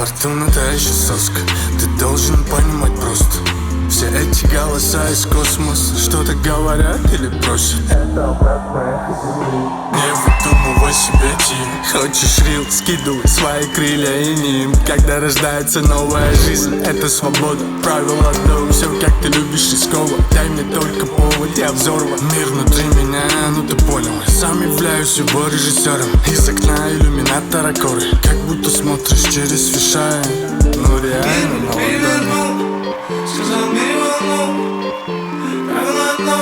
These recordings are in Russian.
Фортуна та еще соска, ты должен понимать просто. Все эти голоса из космоса что-то говорят или просят. Это обратная земли. Не выдумывай себе тихо. Хочешь рил, скидывай свои крылья и ним. Когда рождается новая жизнь, это свобода. Правила дом, все как ты любишь рисково. Дай мне только повод, я взорван. Мир внутри меня, ну ты понял. Сам являюсь его режиссером. Из окна иллюминатора коры, как будто смотришь через фишай. Ну реально молодой. Сказал мир в одно, правило одно.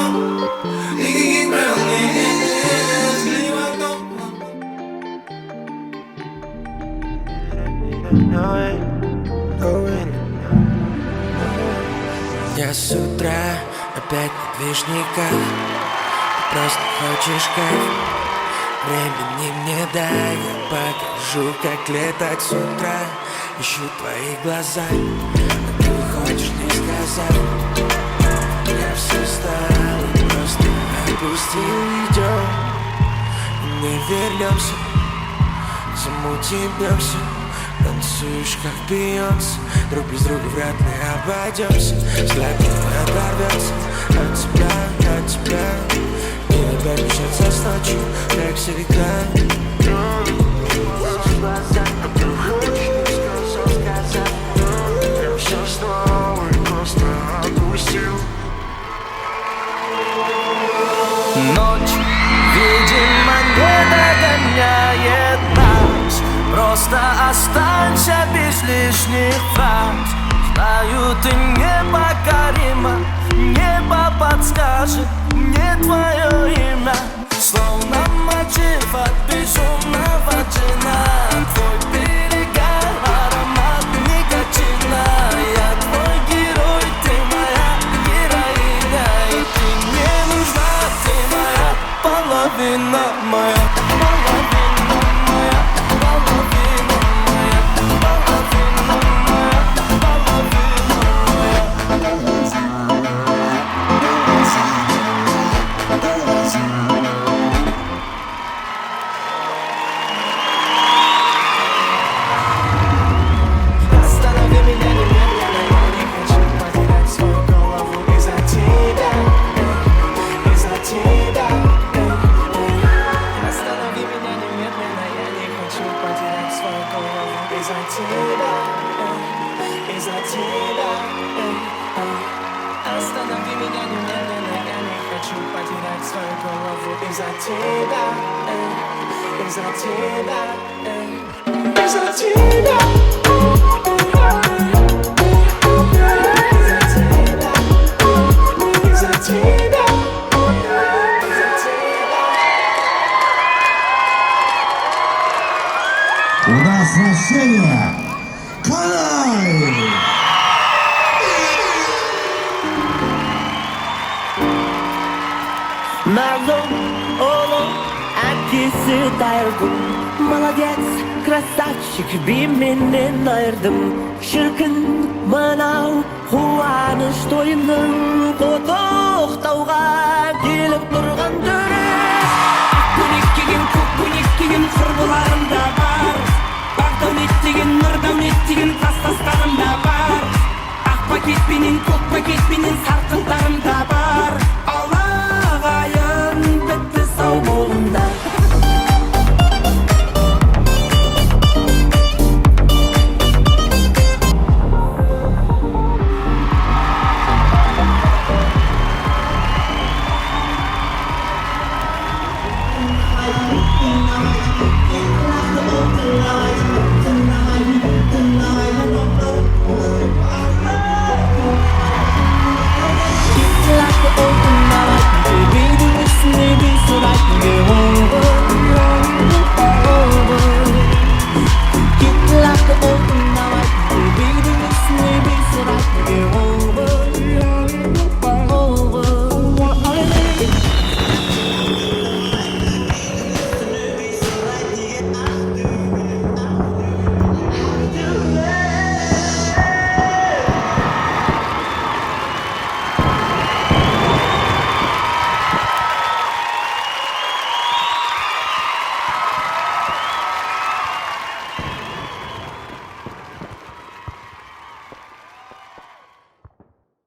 Никаких правил нет, взгляни в окно. Я с утра опять на движниках. Ты просто хочешь кайф. Времени мне дай, я покажу, как летать с утра. Ищу твои глаза, но ты уходишь, не сказав. Я все стал и просто отпустил, идем. Не вернемся, замутим бьемся. Танцуешь, как Бейонсе. Друг без друга вряд ли обойдемся. Взгляд не оторвется от тебя. И опять мчаться с ночью, как всегда. А ты хочешь, не сказать. Я все знал и просто отпустил. Ночь, видимо, не догоняет нас. Просто останься без лишних фраз. Знаю, ты непокорима. Небо подскажет мне твое имя. Словно мотив от безумного джина. Твой перегар, аромат никотина. Я твой герой, ты моя героиня. И ты мне нужна, ты моя половина моя. У нас вращение Qanay! Мағлум оğlum әкесі дайырдым. Молодец, красавчик, бименен айырдым. Шіркін мынау қуаныш тойының құттықтауға келіп тұрған түрі. Ақ көйлек киген, көк көйлек киген құрбыларым да бар. Бақ дәулет деген, нұр дәулет деген класстастарым да бар. Ақ пакетпенен, көк пакетпенен сарт